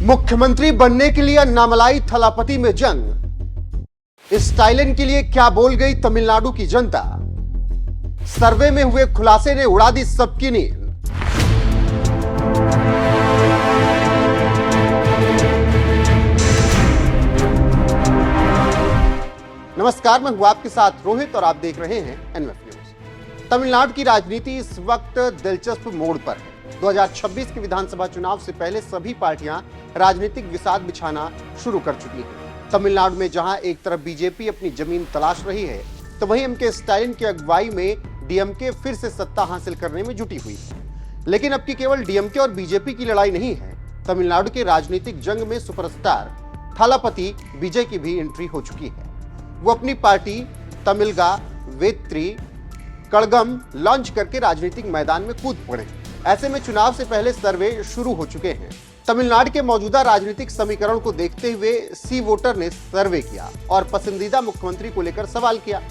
मुख्यमंत्री बनने के लिए अन्नामलाई थलापति में जंग। स्टालिन के लिए क्या बोल गई तमिलनाडु की जनता। सर्वे में हुए खुलासे ने उड़ा दी सबकी नींद। नमस्कार, मैं हूं आपके साथ रोहित और आप देख रहे हैं एनएफ न्यूज। तमिलनाडु की राजनीति इस वक्त दिलचस्प मोड़ पर है। 2026 के विधानसभा चुनाव से पहले सभी पार्टियां राजनीतिक विषाद बिछाना शुरू कर चुकी हैं। तमिलनाडु में जहां एक तरफ बीजेपी अपनी जमीन तलाश रही है, तो वहीं एमके स्टालिन की अगुवाई में डीएमके फिर से सत्ता हासिल करने में जुटी हुई है। लेकिन अब की केवल डीएमके और बीजेपी की लड़ाई नहीं है। तमिलनाडु के राजनीतिक जंग में सुपरस्टार थलापति विजय की भी एंट्री हो चुकी है। वो अपनी पार्टी तमिलगा वेत्री कड़गम लॉन्च करके राजनीतिक मैदान में कूद पड़े। ऐसे में चुनाव से पहले सर्वे शुरू हो चुके हैं। तमिलनाडु के मौजूदा राजनीतिक समीकरण को देखते हुए सी वोटर ने सर्वे किया और पसंदीदा मुख्यमंत्री को लेकर सवाल किया।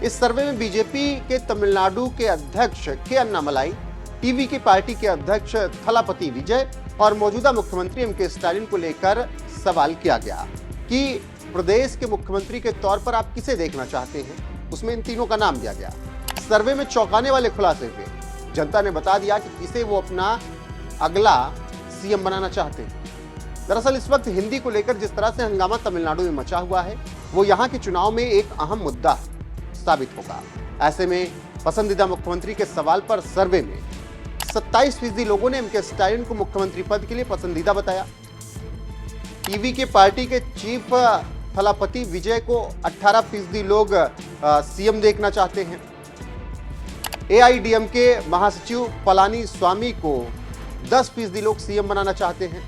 इस सर्वे में बीजेपी के तमिलनाडु के अध्यक्ष के अन्नामलाई, टीवी की पार्टी के अध्यक्ष थलापति विजय और मौजूदा मुख्यमंत्री एमके स्टालिन को लेकर सवाल किया गया कि प्रदेश के मुख्यमंत्री के तौर पर आप किसे देखना चाहते हैं। उसमें इन तीनों का नाम दिया गया। सर्वे में चौंकाने वाले खुलासे हुए। जनता ने बता दिया कि किसे वो अपना अगला सीएम बनाना चाहते हैं। दरअसल इस वक्त हिंदी को लेकर जिस तरह से हंगामा तमिलनाडु में मचा हुआ है, वो यहाँ के चुनाव में एक अहम मुद्दा साबित होगा। ऐसे में पसंदीदा मुख्यमंत्री के सवाल पर सर्वे में 27% लोगों ने एमके स्टालिन को मुख्यमंत्री पद के लिए पसंदीदा बताया। टीवी के पार्टी के चीफ थलापति विजय को 18% लोग सीएम देखना चाहते हैं। एआईडीएमके महासचिव पलानी स्वामी को 10% लोग सीएम बनाना चाहते हैं।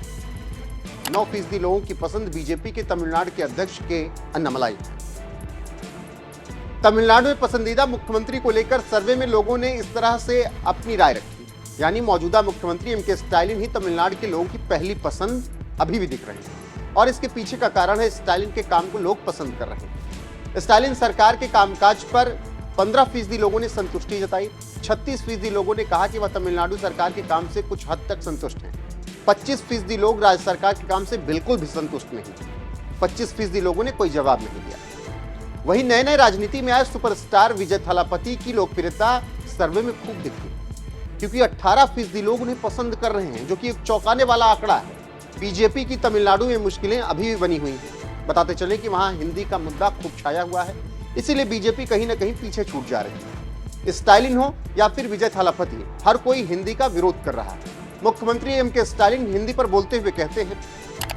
9% लोगों की पसंद बीजेपी के तमिलनाडु के अध्यक्ष के अन्नामलाई। तमिलनाडु में पसंदीदा मुख्यमंत्री को लेकर सर्वे में लोगों ने इस तरह से अपनी राय रखी, यानी मौजूदा मुख्यमंत्री एमके स्टालिन ही तमिलनाडु के लोगों की पहली पसंद अभी भी दिख रहे हैं। और इसके पीछे का कारण है स्टालिन के काम को लोग पसंद कर रहे हैं। स्टालिन सरकार के कामकाज पर 15% लोगों ने संतुष्टि जताई। 36% लोगों ने कहा कि वह तमिलनाडु सरकार के काम से कुछ हद तक संतुष्ट हैं। 25% लोग राज्य सरकार के काम से बिल्कुल भी संतुष्ट नहीं। 25% लोगों ने कोई जवाब नहीं दिया। वहीं नए नए राजनीति में आए सुपरस्टार विजय थलापति की लोकप्रियता सर्वे में खूब दिखी, क्योंकि 18% लोग उन्हें पसंद कर रहे हैं, जो कि एक चौंकाने वाला आंकड़ा है। बीजेपी की तमिलनाडु में मुश्किलें अभी भी बनी हुई हैं। बताते चले कि वहां हिंदी का मुद्दा खूब छाया हुआ है, इसीलिए बीजेपी कहीं ना कहीं पीछे छूट जा रही है। स्टालिन हो या फिर विजय थलापति, हर कोई हिंदी का विरोध कर रहा है। मुख्यमंत्री एमके स्टालिन हिंदी पर बोलते हुए कहते हैं,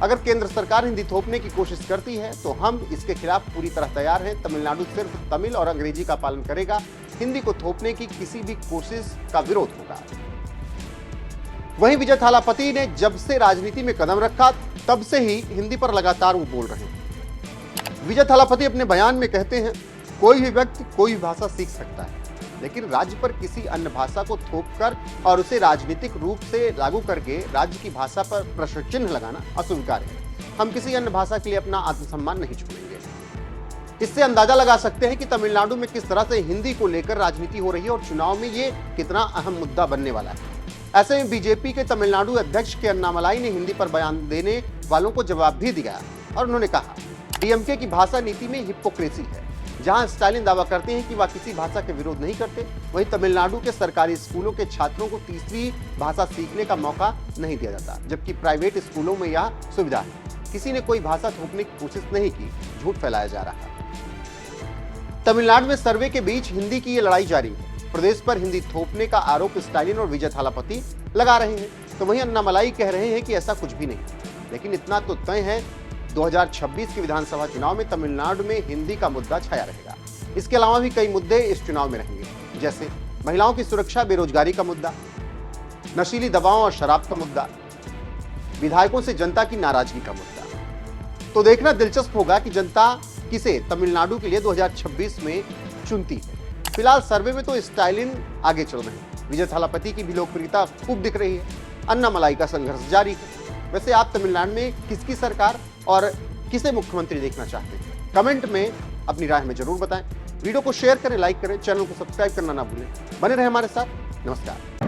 अगर केंद्र सरकार हिंदी थोपने की कोशिश करती है तो हम इसके खिलाफ पूरी तरह तैयार हैं। तमिलनाडु सिर्फ तमिल और अंग्रेजी का पालन करेगा। हिंदी को थोपने की किसी भी कोशिश का विरोध होगा। वहीं विजय थलापति ने जब से राजनीति में कदम रखा, तब से ही हिंदी पर लगातार वो बोल रहे हैं। विजय थलापति अपने बयान में कहते हैं, कोई भी व्यक्ति कोई भी भाषा सीख सकता है, लेकिन राज्य पर किसी अन्य भाषा को थोपकर और उसे राजनीतिक रूप से लागू करके राज्य की भाषा पर प्रश्न चिन्ह लगाना अस्वीकार्य है। हम किसी अन्य भाषा के लिए अपना आत्मसम्मान नहीं छोड़ेंगे। इससे अंदाजा लगा सकते हैं कि तमिलनाडु में किस तरह से हिंदी को लेकर राजनीति हो रही है और चुनाव में ये कितना अहम मुद्दा बनने वाला है। ऐसे में बीजेपी के तमिलनाडु अध्यक्ष के अन्नामलाई ने हिंदी पर बयान देने वालों को जवाब भी दिया और उन्होंने कहा, डीएमके की भाषा नीति में हिपोक्रेसी है। जहां स्टालिन दावा करते हैं कि वह किसी भाषा के विरोध नहीं करते, वहीं तमिलनाडु के सरकारी स्कूलों के छात्रों को तीसरी भाषा सीखने का मौका नहीं दिया जाता, जबकि प्राइवेट स्कूलों में यह सुविधा है। किसी ने कोई भाषा थोपने की कोशिश नहीं की, झूठ फैलाया जा रहा है। तमिलनाडु में सर्वे के बीच हिंदी की ये लड़ाई जारी है। प्रदेश पर हिंदी थोपने का आरोप स्टालिन और विजय थलापति लगा रहे हैं, तो वहीं अन्नामलाई कह रहे हैं कि ऐसा कुछ भी नहीं। लेकिन इतना तो तय है, 2026 के विधानसभा चुनाव में तमिलनाडु में हिंदी का मुद्दा छाया रहेगा। इसके अलावा भी कई मुद्दे इस चुनाव में रहेंगे, जैसे महिलाओं की सुरक्षा, बेरोजगारी का मुद्दा, नशीली दवाओं और शराब का मुद्दा, विधायकों से जनता की नाराजगी का मुद्दा। तो देखना दिलचस्प होगा कि जनता किसे तमिलनाडु के लिए 2026 में चुनती है। फिलहाल सर्वे में तो स्टालिन आगे चल रहे हैं। विजय थलापति की भी लोकप्रियता खूब दिख रही है। अन्नामलाई का संघर्ष जारी है। वैसे आप तमिलनाडु में किसकी सरकार और किसे मुख्यमंत्री देखना चाहते हैं? कमेंट में अपनी राय हमें जरूर बताएं। वीडियो को शेयर करें, लाइक करें, चैनल को सब्सक्राइब करना ना भूलें। बने रहे हमारे साथ। नमस्कार।